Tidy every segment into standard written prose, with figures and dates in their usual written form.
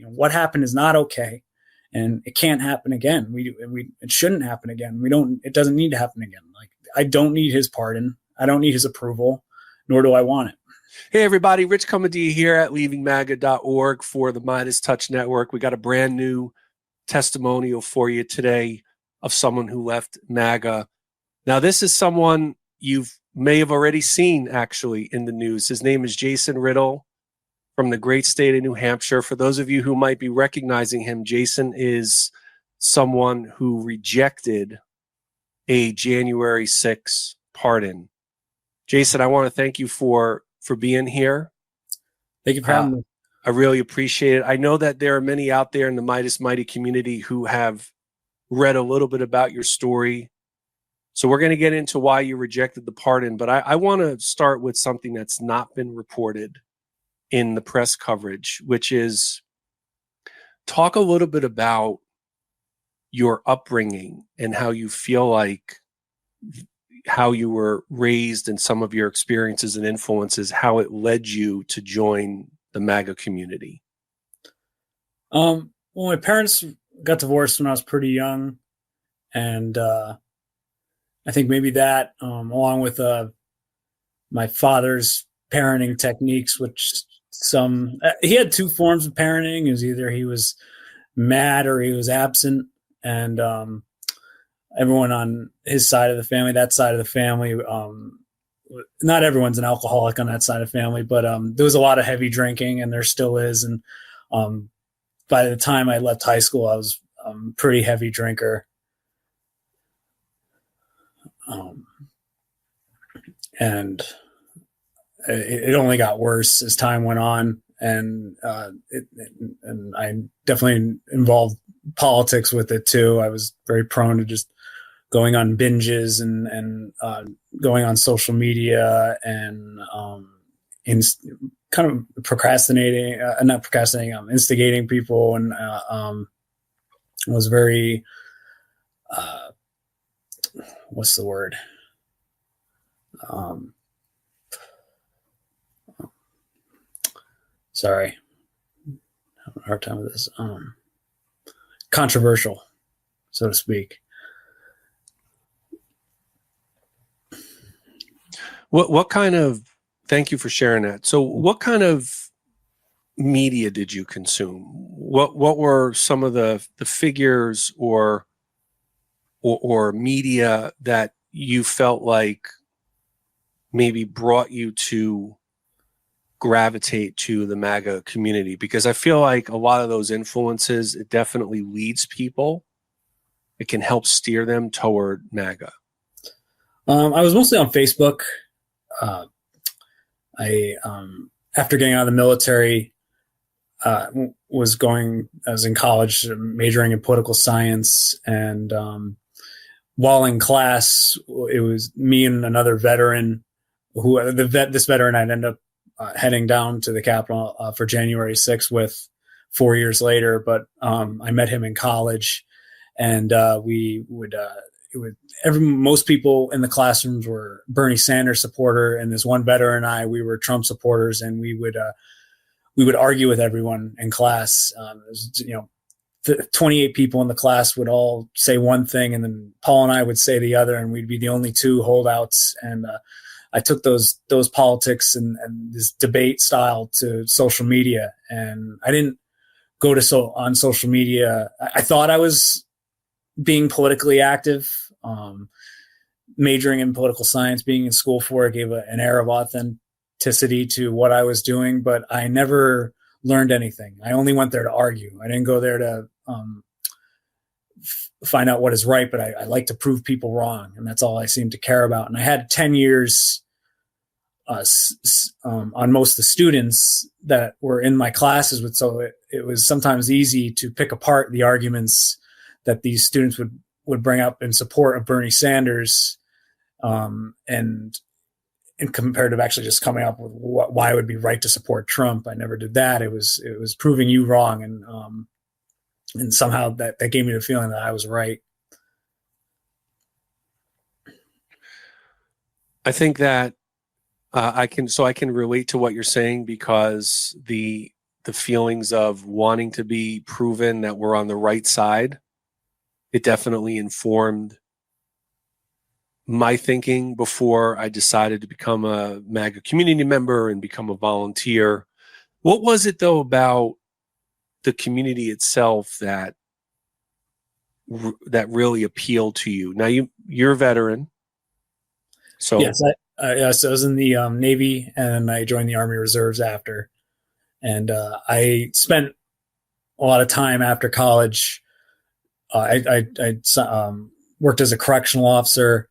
what happened is not okay, and it can't happen again. It shouldn't happen again. It doesn't need to happen again. Like, I don't need his pardon. I don't need his approval, nor do I want it. Hey, everybody. Rich coming to you here at leavingmaga.org for the MeidasTouch Network. We got a brand new testimonial for you today of someone who left MAGA. Now, this is someone you may have already seen, actually, in the news. His name is Jason Riddle from the great state of New Hampshire. For those of you who might be recognizing him, Jason is someone who rejected a January 6th pardon. Jason, I want to thank you for being here. Thank you for having me. I really appreciate it. I know that there are many out there in the Meidas Mighty community who have read a little bit about your story. So we're going to get into why you rejected the pardon, but I want to start with something that's not been reported in the press coverage, which is talk a little bit about your upbringing and how you feel like how you were raised and some of your experiences and influences, how it led you to join the MAGA community. Well, my parents got divorced when I was pretty young, and I think maybe that, along with my father's parenting techniques, which he had two forms of parenting. Is either he was mad or he was absent, and everyone on his side of the family, that side of the family, not everyone's an alcoholic on that side of the family, but there was a lot of heavy drinking, and there still is. And by the time I left high school, I was a pretty heavy drinker. And it only got worse as time went on, and I definitely involved politics with it too. I was very prone to just going on binges and going on social media and kind of instigating people, and was very what's the word? Sorry, I'm having a hard time with this. Controversial, so to speak. What kind of, thank you for sharing that. So what kind of media did you consume? What were some of the figures or media that you felt like maybe brought you to gravitate to the MAGA community? Because I feel like a lot of those influences, it definitely leads people. It can help steer them toward MAGA. I was mostly on Facebook. After getting out of the military, I was in college, majoring in political science, and while in class, it was me and another veteran. This veteran I'd end up heading down to the Capitol for January 6th with 4 years later, but I met him in college, and most people in the classrooms were Bernie Sanders supporter, and this one veteran and I, we were Trump supporters, and we would argue with everyone in class. 28 people in the class would all say one thing, and then Paul and I would say the other, and we'd be the only two holdouts. And I took those politics and this debate style to social media, and I didn't go on social media. I thought I was being politically active, majoring in political science, being in school for it gave an air of authenticity to what I was doing, but I never learned anything. I only went there to argue. I didn't go there to find out what is right, but I like to prove people wrong, and that's all I seemed to care about. And I had 10 years on most of the students that were in my classes with, so it was sometimes easy to pick apart the arguments that these students would bring up in support of Bernie Sanders, and compared to actually just coming up with why it would be right to support Trump. I never did that. It was proving you wrong, and somehow that gave me the feeling that I was right. I think that I can relate to what you're saying, because the the feelings of wanting to be proven that we're on the right side. It definitely informed my thinking before I decided to become a MAGA community member and become a volunteer. What was it, though, about the community itself that really appealed to you? Now, you're a veteran. So Yes, so I was in the Navy, and I joined the Army Reserves after. And I spent a lot of time after college. I worked as a correctional officer,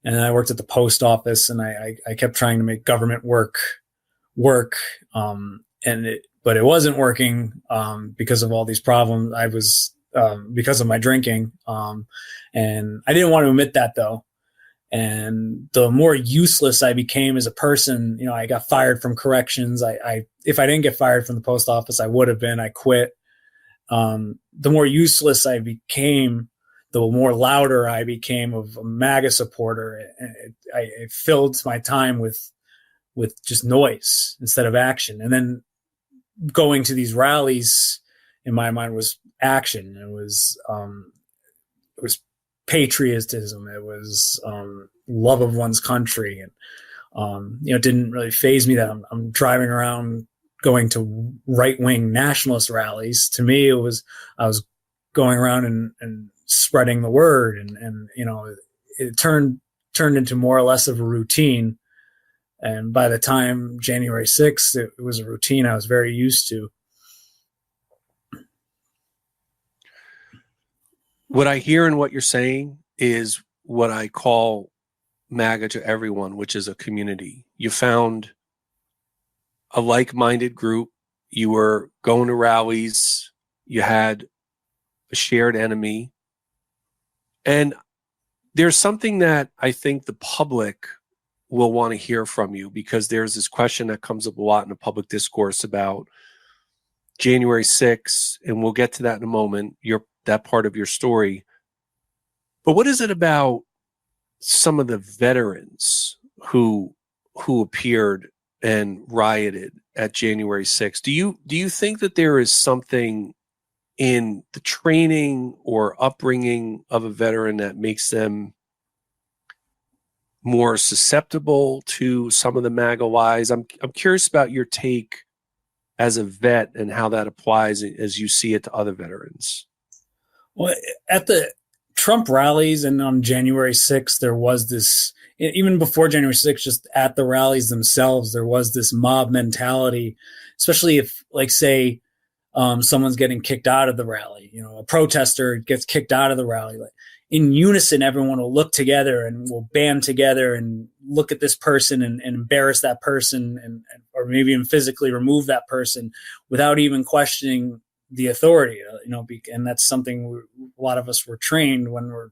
and then I worked at the post office, and I kept trying to make government work, but it wasn't working because of all these problems. I was because of my drinking, and I didn't want to admit that, though. And the more useless I became as a person, I got fired from corrections. If I didn't get fired from the post office, I would have been. I quit. The more useless I became, the more louder I became of a MAGA supporter. It filled my time with just noise instead of action. And then going to these rallies, in my mind, was action. It was patriotism. It was love of one's country, and it didn't really faze me that I'm driving around going to right-wing nationalist rallies. To me, I was going around and spreading the word, and it turned into more or less of a routine. And by the time January 6th, it was a routine I was very used to. What I hear in what you're saying is what I call MAGA to everyone, which is a community. You found a like-minded group. You were going to rallies. You had a shared enemy. And there's something that I think the public will want to hear from you, because there's this question that comes up a lot in the public discourse about January 6th, and we'll get to that in a moment, that part of your story. But what is it about some of the veterans who appeared and rioted at January 6th? Do you think that there is something in the training or upbringing of a veteran that makes them more susceptible to some of the MAGA lies? I'm curious about your take as a vet and how that applies as you see it to other veterans. Well, at the Trump rallies and on January 6th, there was this, even before January 6th, just at the rallies themselves, there was this mob mentality, especially if, like, say, someone's getting kicked out of the rally, a protester gets kicked out of the rally. Like, in unison, everyone will look together and will band together and look at this person and embarrass that person, or maybe even physically remove that person without even questioning the authority, and that's something a lot of us were trained when we're,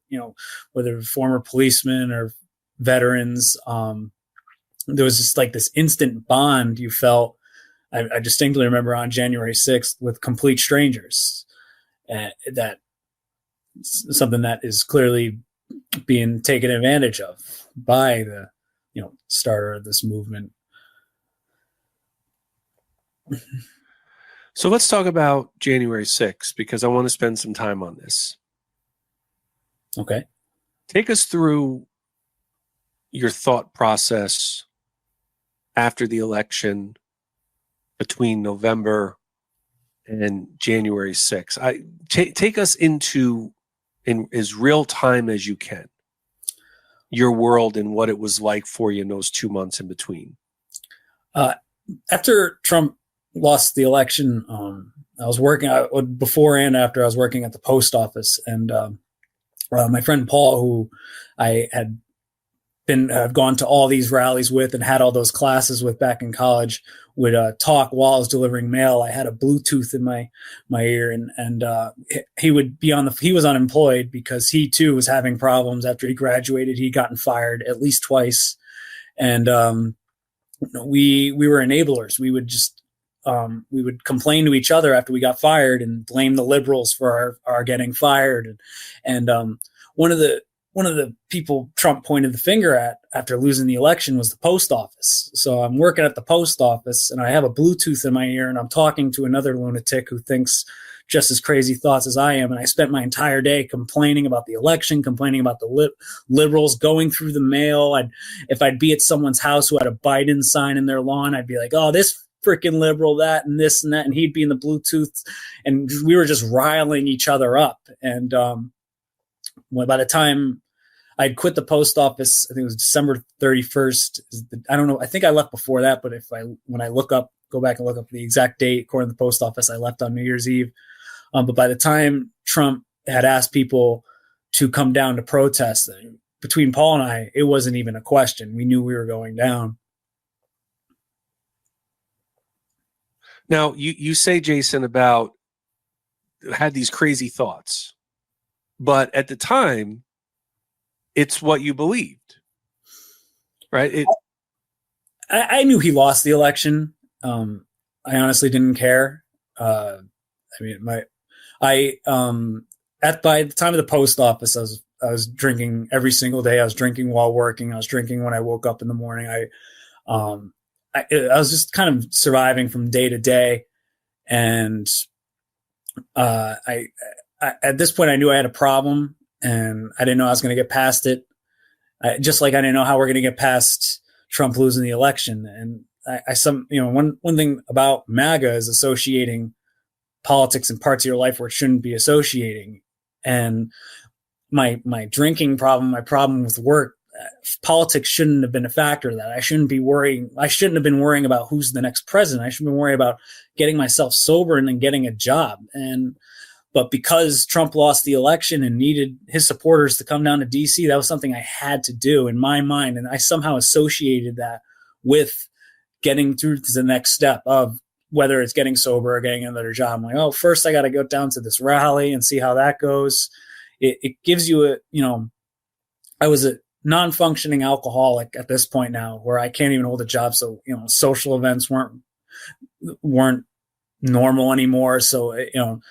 whether former policemen or veterans. There was just like this instant bond you felt. I distinctly remember on January 6th with complete strangers. That something that is clearly being taken advantage of by the, starter of this movement. So let's talk about January 6th, because I want to spend some time on this. Okay. Take us through your thought process after the election between November and January 6th. Take us into, in as real time as you can, your world and what it was like for you in those 2 months in between. After Trump lost the election, I was working before and after. I was working at the post office, and my friend Paul, who I had gone to all these rallies with and had all those classes with back in college, would talk while I was delivering mail. I had a Bluetooth in my ear, and he would be he was unemployed because he too was having problems after he graduated. He'd gotten fired at least twice, and we were enablers. We would just we would complain to each other after we got fired and blame the liberals for our getting fired. And one of the one of the people Trump pointed the finger at after losing the election was the post office. So I'm working at the post office and I have a Bluetooth in my ear and I'm talking to another lunatic who thinks just as crazy thoughts as I am. And I spent my entire day complaining about the election, complaining about the liberals, going through the mail. If I'd be at someone's house who had a Biden sign in their lawn, I'd be like, oh, this freaking liberal, that and this and that. And he'd be in the Bluetooth and we were just riling each other up. And by the time I'd quit the post office, I think it was December 31st. I don't know. I think I left before that, but when I go back and look up the exact date, according to the post office, I left on New Year's Eve. But by the time Trump had asked people to come down to protest, between Paul and I, it wasn't even a question. We knew we were going down. Now, you say, Jason, about had these crazy thoughts, but at the time, it's what you believed, right? I knew he lost the election. I honestly didn't care. By the time of the post office, I was drinking every single day. I was drinking while working. I was drinking when I woke up in the morning. I was just kind of surviving from day to day. And at this point, I knew I had a problem and I didn't know I was going to get past it. Just like I didn't know how we're going to get past Trump losing the election. And one thing about MAGA is associating politics in parts of your life where it shouldn't be associating. And my drinking problem, my problem with work, politics shouldn't have been a factor of that. I shouldn't have been worrying about who's the next president. I should have been worrying about getting myself sober and then getting a job. But because Trump lost the election and needed his supporters to come down to DC, that was something I had to do in my mind. And I somehow associated that with getting through to the next step of whether it's getting sober or getting another job. I'm like, oh, first I got to go down to this rally and see how that goes. It gives you I was a non-functioning alcoholic at this point now where I can't even hold a job. So, social events weren't normal anymore. So, I'm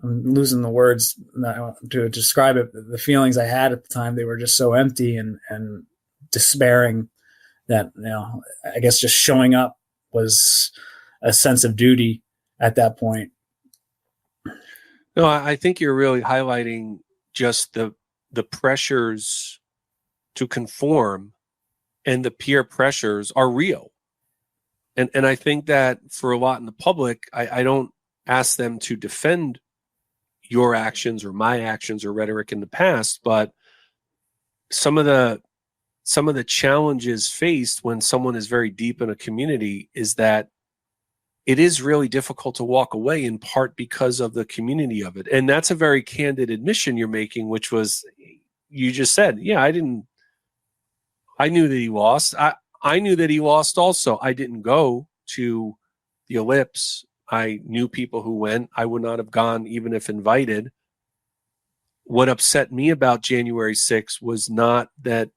losing the words to describe it. The feelings I had at the time, they were just so empty and despairing that, I guess just showing up was a sense of duty at that point. No, I think you're really highlighting just the pressures to conform and the peer pressures are real. And I think that for a lot in the public, I don't ask them to defend your actions or my actions or rhetoric in the past, but some of the challenges faced when someone is very deep in a community is that it is really difficult to walk away, in part because of the community of it. And that's a very candid admission you're making, which was, you just said, yeah, I knew that he lost. I knew that he lost also. I didn't go to the Ellipse. I knew people who went. I would not have gone even if invited. What upset me about January 6th was not that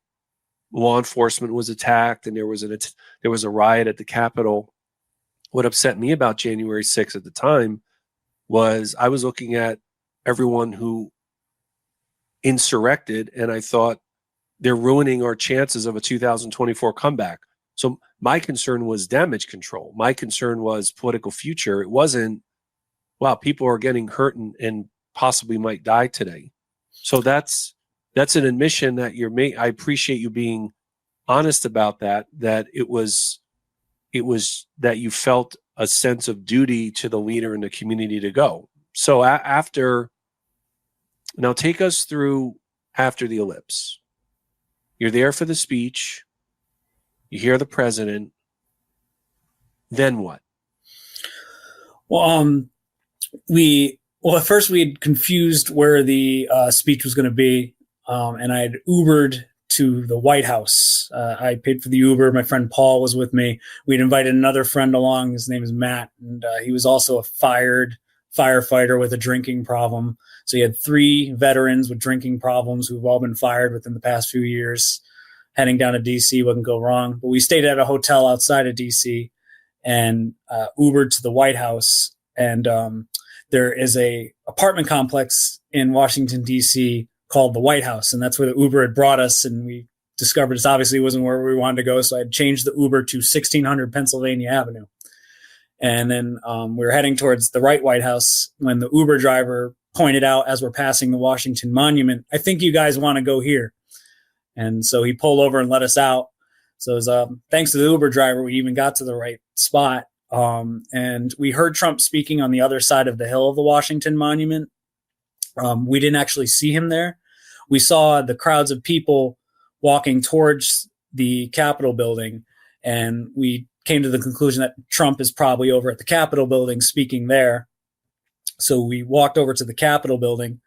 law enforcement was attacked and there was a riot at the Capitol. What upset me about January 6th at the time was I was looking at everyone who insurrected, and I thought they're ruining our chances of a 2024 comeback. So my concern was damage control. My concern was political future. It wasn't, wow, people are getting hurt and possibly might die today. So that's an admission that you're making. I appreciate you being honest about that it was that you felt a sense of duty to the leader in the community to go. So now take us through after the Ellipse. You're there for the speech. You hear the president. Then what? Well, at first we had confused where the speech was going to be, and I had Ubered to the White House. I paid for the Uber. My friend Paul was with me. We'd invited another friend along. His name is Matt, and he was also a fired firefighter with a drinking problem. So you had 3 veterans with drinking problems who've all been fired within the past few years. Heading down to DC wouldn't go wrong. But we stayed at a hotel outside of DC and Ubered to the White House. And there is a apartment complex in Washington, D.C. called the White House. And that's where the Uber had brought us. And we discovered this obviously wasn't where we wanted to go. So I had changed the Uber to 1600 Pennsylvania Avenue. And then we were heading towards the White House when the Uber driver pointed out as we're passing the Washington Monument, I think you guys want to go here. And so he pulled over and let us out. So it was, thanks to the Uber driver, we even got to the right spot. And we heard Trump speaking on the other side of the hill of the Washington Monument. We didn't actually see him there. We saw the crowds of people walking towards the Capitol building, and we came to the conclusion that Trump is probably over at the Capitol building speaking there. So we walked over to the Capitol building,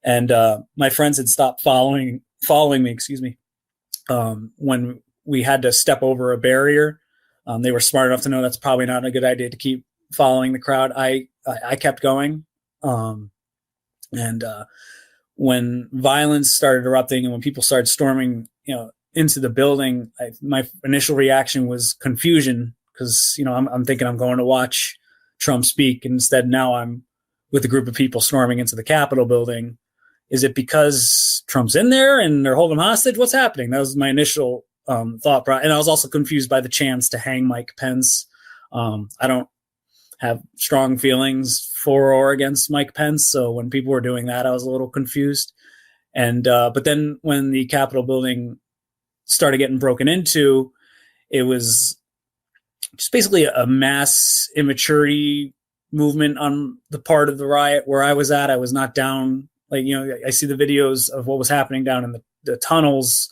and my friends had stopped following me, when we had to step over a barrier. They were smart enough to know that's probably not a good idea to keep following the crowd. I kept going. And when violence started erupting and when people started storming, into the building, my initial reaction was confusion because, I'm thinking I'm going to watch Trump speak. And instead, now I'm with a group of people storming into the Capitol building. Is it because Trump's in there and they're holding him hostage? What's happening? That was my initial thought. And I was also confused by the chance to hang Mike Pence. I don't have strong feelings for or against Mike Pence. So when people were doing that, I was a little confused. And but then when the Capitol building started getting broken into, it was just basically a mass immaturity movement on the part of the riot where I was at. I was not down. I see the videos of what was happening down in the tunnels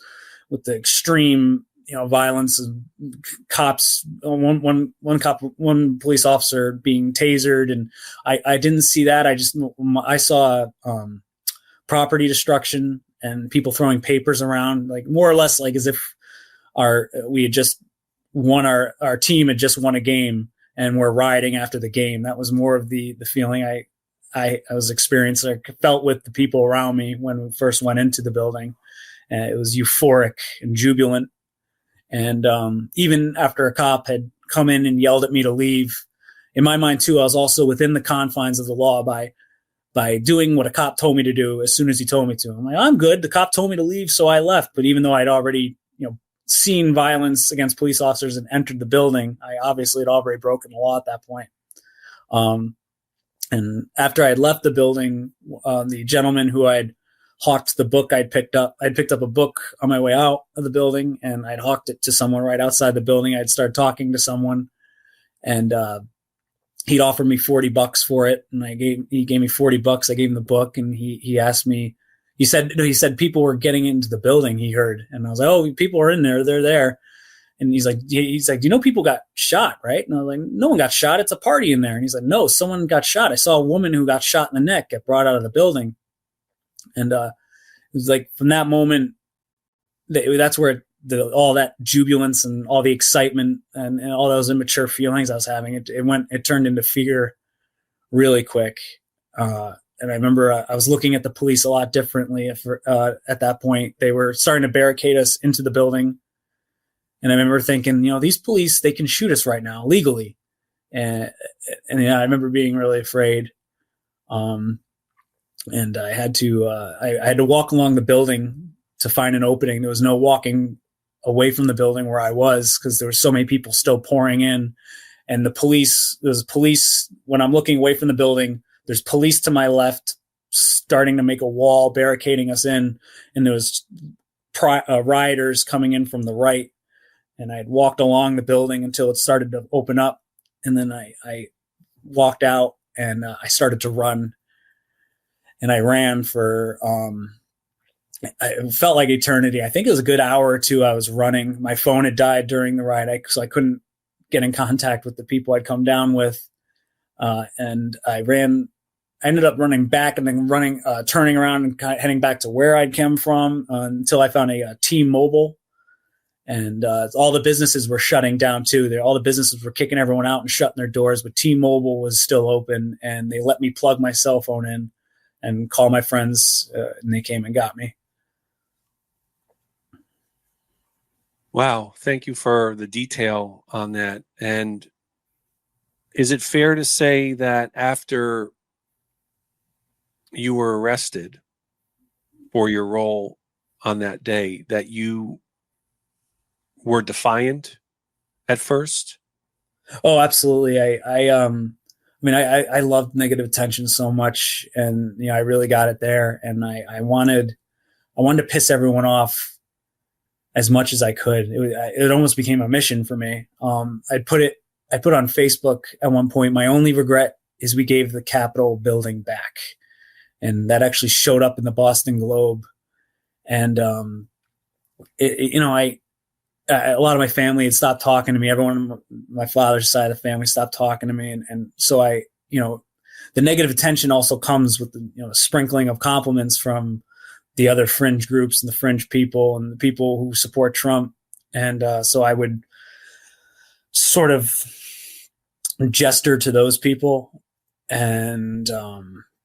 with the extreme, violence of cops, one police officer being tasered. And I didn't see that. I saw property destruction and people throwing papers around, like more or less like as if we had just won, our team had just won a game and we're rioting after the game. That was more of the feeling I was experiencing. I felt with the people around me when we first went into the building. And it was euphoric and jubilant. And even after a cop had come in and yelled at me to leave, in my mind too, I was also within the confines of the law by doing what a cop told me to do as soon as he told me to. I'm like, I'm good. The cop told me to leave, so I left. But even though I'd already, seen violence against police officers and entered the building, I obviously had already broken the law at that point. And after I had left the building, the gentleman who I'd hawked the book I'd picked up a book on my way out of the building, and I'd hawked it to someone right outside the building. I'd started talking to someone, and he'd offered me $40 for it, and he gave me $40. I gave him the book, and he asked me. He said people were getting into the building. He heard, and I was like, "Oh, people are in there. They're there." And he's like, people got shot, right? And I was like, no one got shot. It's a party in there. And he's like, no, someone got shot. I saw a woman who got shot in the neck get brought out of the building. And it was like from that moment, that's where all that jubilance and all the excitement and all those immature feelings I was having, it turned into fear really quick. And I remember I was looking at the police a lot differently at that point. They were starting to barricade us into the building. And I remember thinking, these police, they can shoot us right now legally. And I remember being really afraid. And I had to walk along the building to find an opening. There was no walking away from the building where I was because there were so many people still pouring in. And there's police when I'm looking away from the building, there's police to my left starting to make a wall barricading us in. And there was rioters coming in from the right. And I had walked along the building until it started to open up. And then I walked out and I started to run. And I ran for, it felt like eternity. I think it was a good hour or two I was running. My phone had died during the ride, so I couldn't get in contact with the people I'd come down with. And I ended up running back and then turning around and heading back to where I'd come from until I found a T-Mobile. And all the businesses were shutting down too. All the businesses were kicking everyone out and shutting their doors, but T-Mobile was still open, and they let me plug my cell phone in and call my friends, and they came and got me. Wow. Thank you for the detail on that. And is it fair to say that after you were arrested for your role on that day that you were defiant at first? Oh, absolutely. I loved negative attention so much, and I really got it there, and I wanted to piss everyone off as much as I could. It almost became a mission for me. I put on Facebook at one point, my only regret is we gave the Capitol building back, and that actually showed up in the Boston Globe. And a lot of my family had stopped talking to me. Everyone on my father's side of the family stopped talking to me. And so the negative attention also comes with the sprinkling of compliments from the other fringe groups and the fringe people and the people who support Trump. And so I would sort of gesture to those people and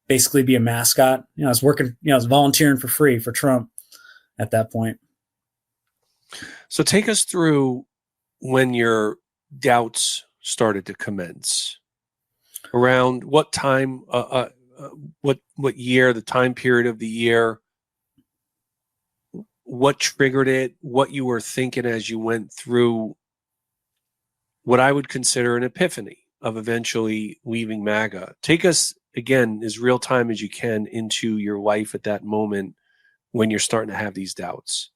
basically be a mascot. I was working, I was volunteering for free for Trump at that point. So take us through when your doubts started to commence. Around what time, what year, the time period of the year, what triggered it, what you were thinking as you went through what I would consider an epiphany of eventually leaving MAGA. Take us, again, as real time as you can into your life at that moment when you're starting to have these doubts.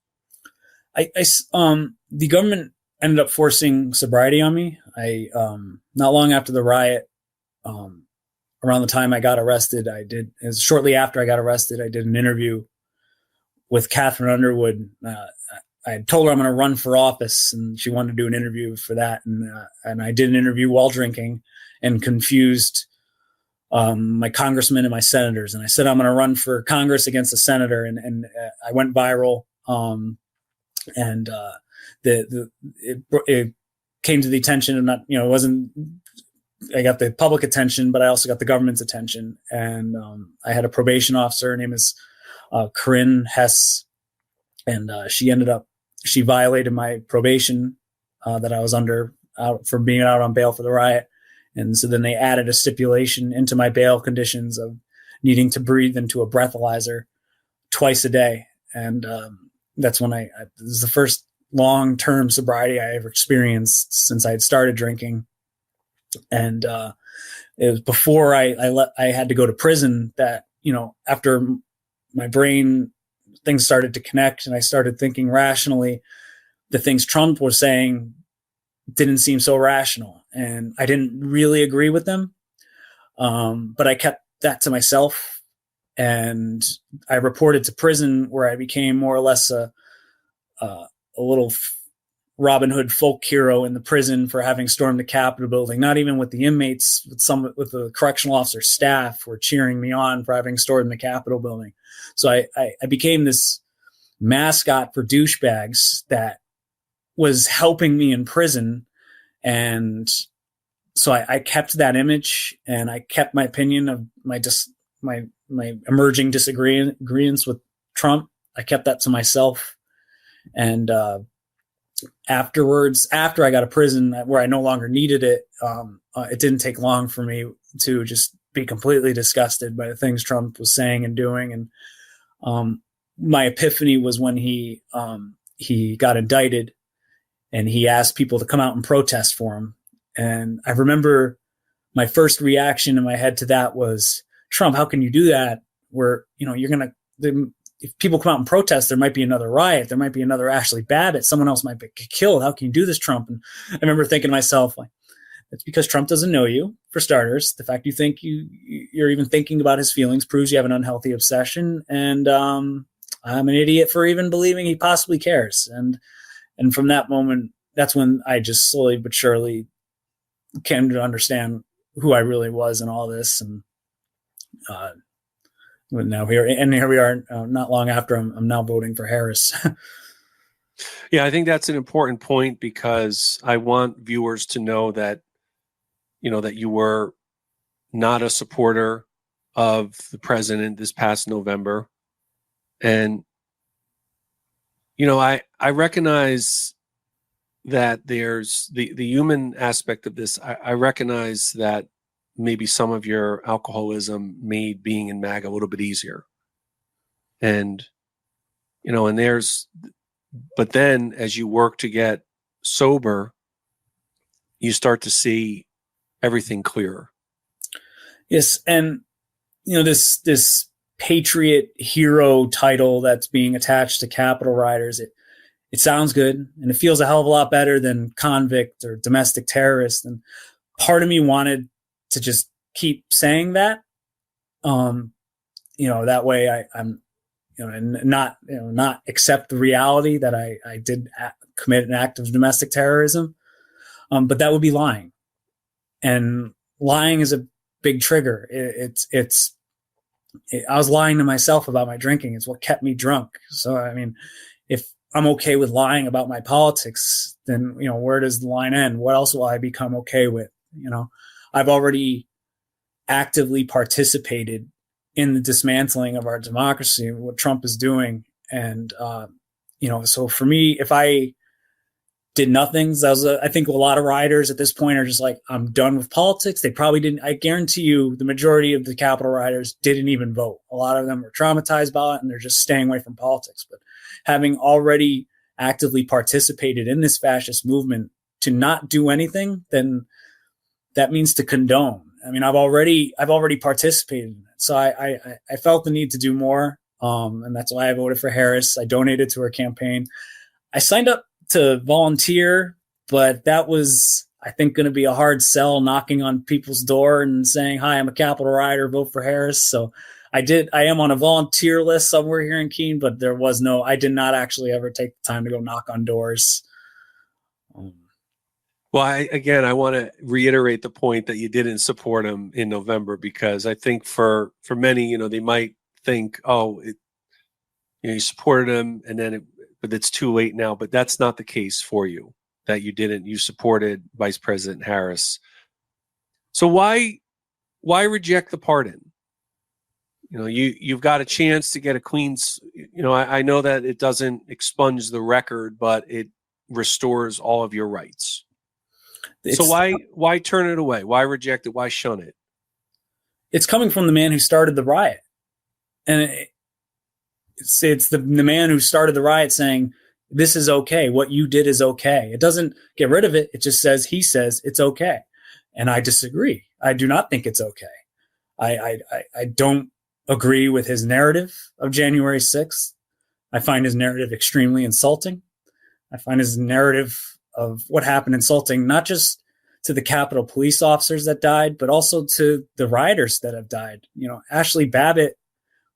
The government ended up forcing sobriety on me. Not long after the riot, around the time I got arrested, shortly after I got arrested, I did an interview with Catherine Underwood. I told her I'm going to run for office, and she wanted to do an interview for that. And I did an interview while drinking and confused my congressmen and my senators. And I said I'm going to run for Congress against a senator, and I went viral. It came to the attention of it wasn't. I got the public attention, but I also got the government's attention. And I had a probation officer. Her name is Corinne Hess, and she violated my probation that I was under for being out on bail for the riot. And so then they added a stipulation into my bail conditions of needing to breathe into a breathalyzer twice a day. And that's when this is the first long-term sobriety I ever experienced since I had started drinking. And it was before I had to go to prison that, after my brain, things started to connect and I started thinking rationally. The things Trump was saying didn't seem so rational, and I didn't really agree with them. But I kept that to myself, and I reported to prison, where I became more or less a little Robin Hood folk hero in the prison for having stormed the Capitol building. Not even with the inmates, with the correctional officer staff were cheering me on for having stormed the Capitol building. So I became this mascot for douchebags that was helping me in prison. And so I kept that image, and I kept my opinion of my emerging disagreements with Trump. I kept that to myself. And afterwards, after I got to prison where I no longer needed it, it didn't take long for me to just be completely disgusted by the things Trump was saying and doing. And my epiphany was when he got indicted, and he asked people to come out and protest for him. And I remember my first reaction in my head to that was, Trump, how can you do that? Where, you're going to, if people come out and protest, there might be another riot. There might be another Ashley Babbitt. Someone else might be killed. How can you do this, Trump? And I remember thinking to myself, like, it's because Trump doesn't know you, for starters. The fact you think you're even thinking about his feelings proves you have an unhealthy obsession. And I'm an idiot for even believing he possibly cares. And from that moment, that's when I just slowly but surely came to understand who I really was in all this. And here we are, not long after I'm now voting for Harris. Yeah, I think that's an important point, because I want viewers to know that, that you were not a supporter of the president this past November. And, I recognize that there's the human aspect of this. I recognize that maybe some of your alcoholism made being in MAGA a little bit easier. And, but then as you work to get sober, you start to see everything clearer. Yes. And, this patriot hero title that's being attached to Capitol rioters, it sounds good and it feels a hell of a lot better than convict or domestic terrorist. And part of me wanted to just keep saying that. That way I'm, and not accept the reality that I did commit an act of domestic terrorism. But that would be lying. And lying is a big trigger. I was lying to myself about my drinking. It's what kept me drunk. So, I mean, if I'm okay with lying about my politics, then, where does the line end? What else will I become okay with? I've already actively participated in the dismantling of our democracy, what Trump is doing. And, so for me, if I did nothing, I think a lot of rioters at this point are just like, I'm done with politics. They probably didn't. I guarantee you the majority of the Capitol rioters didn't even vote. A lot of them were traumatized by it and they're just staying away from politics. But having already actively participated in this fascist movement, to not do anything, then that means to condone. I mean, I've already participated in it. So I felt the need to do more. And that's why I voted for Harris. I donated to her campaign. I signed up to volunteer, but that was, I think, going to be a hard sell, knocking on people's door and saying, hi, I'm a Capitol rioter, vote for Harris. So I am on a volunteer list somewhere here in Keene, but I did not actually ever take the time to go knock on doors. Well, I want to reiterate the point that you didn't support him in November, because I think for many, they might think, you supported him but it's too late now. But that's not the case for you, that you didn't. You supported Vice President Harris. So why reject the pardon? You've got a chance to get a clean. I know that it doesn't expunge the record, but it restores all of your rights. So why turn it away? Why reject it? Why shun it? It's coming from the man who started the riot. And it's the man who started the riot saying, this is okay. What you did is okay. It doesn't get rid of it. It just says it's okay. And I disagree. I do not think it's okay. I don't agree with his narrative of January 6th. I find his narrative extremely insulting. I find his narrative of what happened insulting, not just to the Capitol police officers that died, but also to the rioters that have died. Ashley Babbitt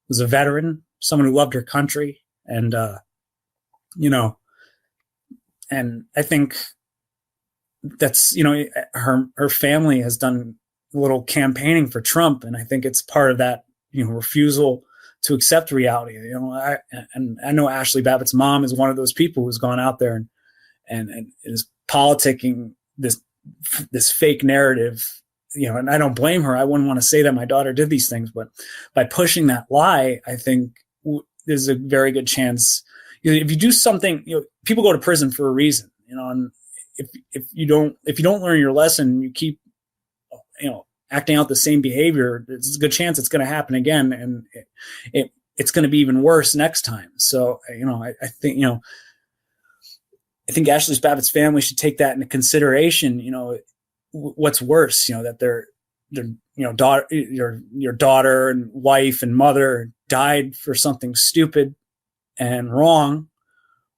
was a veteran, someone who loved her country. And, and I think that's, her family has done a little campaigning for Trump. And I think it's part of that, refusal to accept reality. I know Ashley Babbitt's mom is one of those people who's gone out there and is politicking this fake narrative, and I don't blame her. I wouldn't want to say that my daughter did these things, but by pushing that lie, I think there's a very good chance, if you do something, people go to prison for a reason, and if you don't learn your lesson, you keep, acting out the same behavior, there's a good chance it's going to happen again. And it's going to be even worse next time. So, I think Ashley Babbitt's family should take that into consideration. What's worse, that their daughter, your daughter and wife and mother died for something stupid and wrong,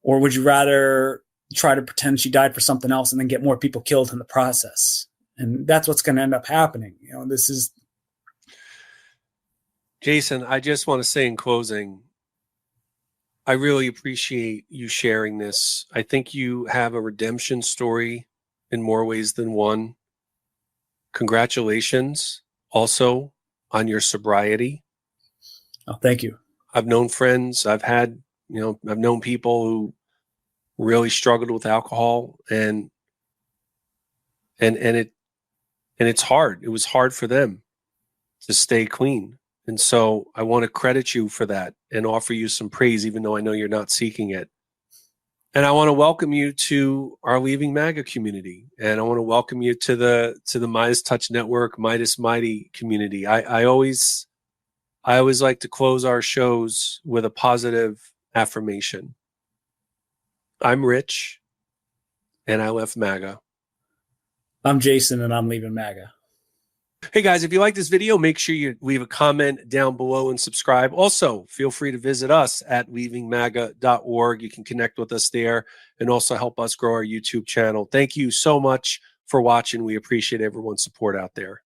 or would you rather try to pretend she died for something else and then get more people killed in the process? And that's what's going to end up happening. This is. Jason, I just want to say in closing, I really appreciate you sharing this. I think you have a redemption story in more ways than one. Congratulations also on your sobriety. Oh, thank you. I've known friends. I've known people who really struggled with alcohol, and it's hard. It was hard for them to stay clean. And so I want to credit you for that and offer you some praise, even though I know you're not seeking it. And I want to welcome you to our Leaving MAGA community. And I want to welcome you to the MeidasTouch Network, Meidas Mighty community. I always like to close our shows with a positive affirmation. I'm Rich, and I left MAGA. I'm Jason, and I'm leaving MAGA. Hey guys, if you like this video, make sure you leave a comment down below and subscribe. Also, feel free to visit us at leavingmaga.org. You can connect with us there and also help us grow our YouTube channel. Thank you so much for watching. We appreciate everyone's support out there.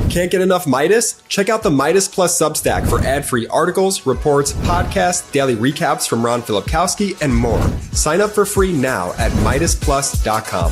Can't get enough Meidas? Check out the Meidas Plus Substack for ad-free articles, reports, podcasts, daily recaps from Ron Filipkowski, and more. Sign up for free now at MeidasPlus.com.